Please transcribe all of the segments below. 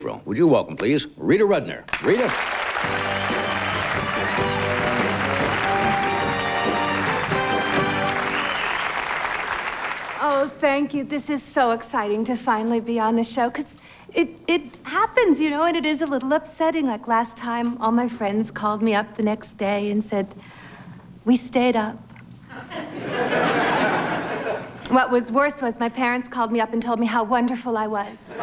Would you welcome, please, Rita Rudner. Rita. Oh, thank you. This is so exciting to finally be on the show, because it happens, you know, and it is a little upsetting. Like last time, all my friends called me up the next day and said, we stayed up. What was worse was my parents called me up and told me how wonderful I was.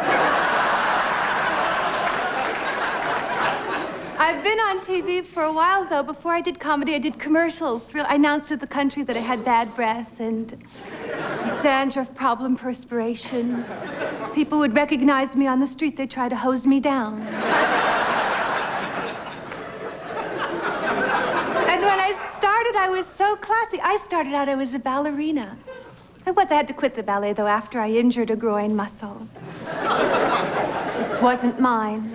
I've been on TV for a while, though. Before I did comedy, I did commercials. I announced to the country that I had bad breath and dandruff problem, perspiration. People would recognize me on the street. They'd try to hose me down. And when I started, I was so classy. I started out, I was a ballerina. I had to quit the ballet, though, after I injured a groin muscle. It wasn't mine.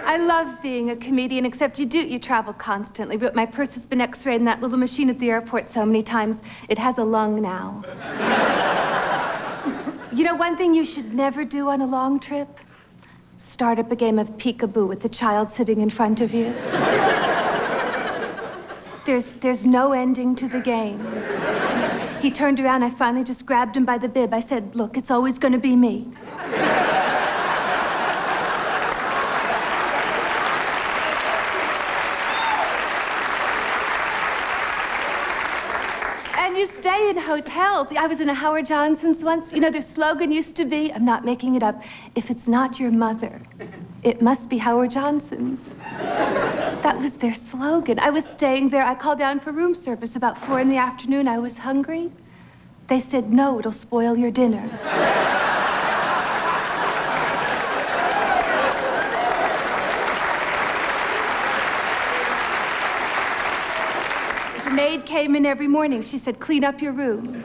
I love being a comedian, except you travel constantly. But my purse has been x-rayed in that little machine at the airport so many times, it has a lung now. You know, one thing you should never do on a long trip? Start up a game of peekaboo with the child sitting in front of you. There's no ending to the game. He turned around, I finally just grabbed him by the bib. I said, look, it's always gonna be me. And you stay in hotels. I was in a Howard Johnson's once. You know, their slogan used to be, I'm not making it up, if it's not your mother, it must be Howard Johnson's. That was their slogan. I was staying there. I called down for room service about 4 in the afternoon. I was hungry. They said, no, it'll spoil your dinner. The maid came in every morning. She said, clean up your room.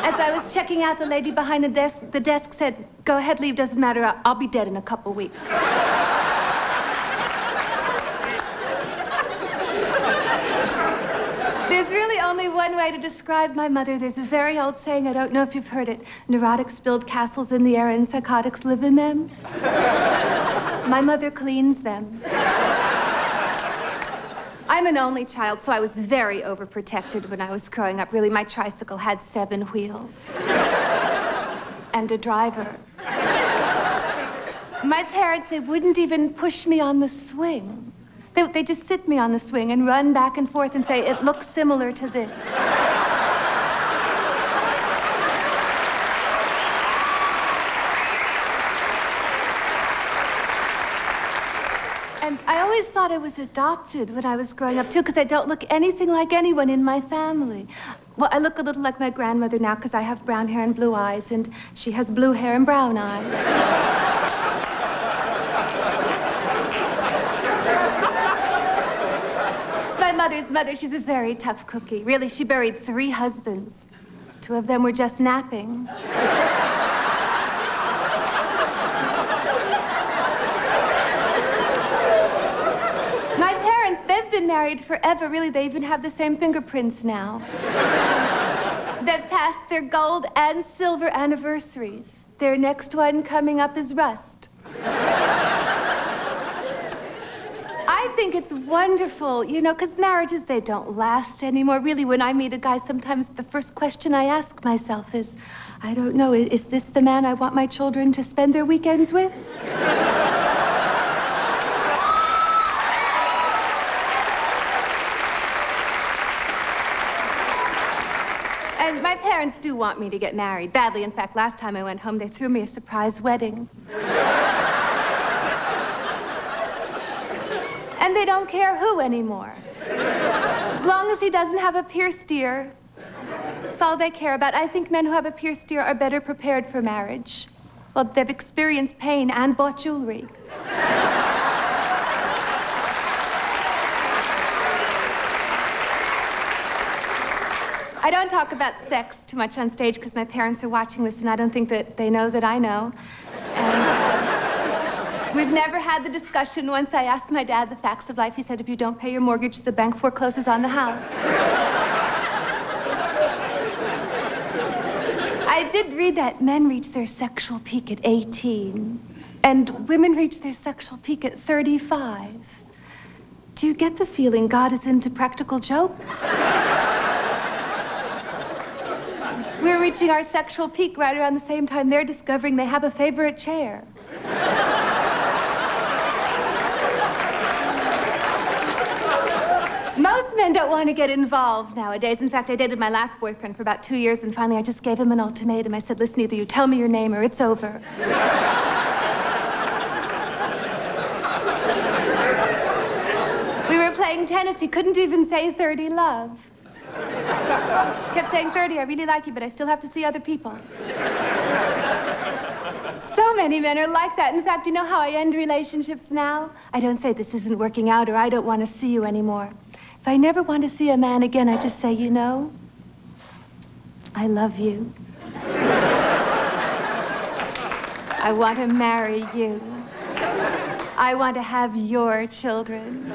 As I was checking out, the lady behind the desk said, go ahead, leave, doesn't matter, I'll be dead in a couple weeks. There's really only one way to describe my mother. There's a very old saying, I don't know if you've heard it, neurotics build castles in the air and psychotics live in them. My mother cleans them. I'm an only child, so I was very overprotected when I was growing up. Really, my tricycle had 7 wheels and a driver. My parents, they wouldn't even push me on the swing. They just sit me on the swing and run back and forth and say, it looks similar to this. And I always thought I was adopted when I was growing up, too, because I don't look anything like anyone in my family. Well, I look a little like my grandmother now because I have brown hair and blue eyes, and she has blue hair and brown eyes. It's my mother's mother. She's a very tough cookie. Really, she buried 3 husbands. 2 of them were just napping. My parents, they've been married forever. Really, they even have the same fingerprints now. They've passed their gold and silver anniversaries. Their next one coming up is rust. I think it's wonderful, you know, because marriages, they don't last anymore. Really, when I meet a guy, sometimes the first question I ask myself is, I don't know, is this the man I want my children to spend their weekends with? And my parents do want me to get married, badly. In fact, last time I went home, they threw me a surprise wedding. And they don't care who anymore. As long as he doesn't have a pierced ear, that's all they care about. I think men who have a pierced ear are better prepared for marriage. Well, they've experienced pain and bought jewelry. I don't talk about sex too much on stage because my parents are watching this and I don't think that they know that I know. And We've never had the discussion. Once I asked my dad the facts of life. He said, if you don't pay your mortgage, the bank forecloses on the house. I did read that men reach their sexual peak at 18, and women reach their sexual peak at 35. Do you get the feeling God is into practical jokes? We're reaching our sexual peak right around the same time they're discovering they have a favorite chair. Most men don't want to get involved nowadays. In fact, I dated my last boyfriend for about 2 years, and finally I just gave him an ultimatum. I said, listen, either you tell me your name or it's over. We were playing tennis. He couldn't even say 30 love. Kept saying 30, I really like you, but I still have to see other people. So many men are like that. In fact, you know how I end relationships now? I don't say this isn't working out or I don't want to see you anymore. If I never want to see a man again, I just say, you know, I love you. I want to marry you. I want to have your children.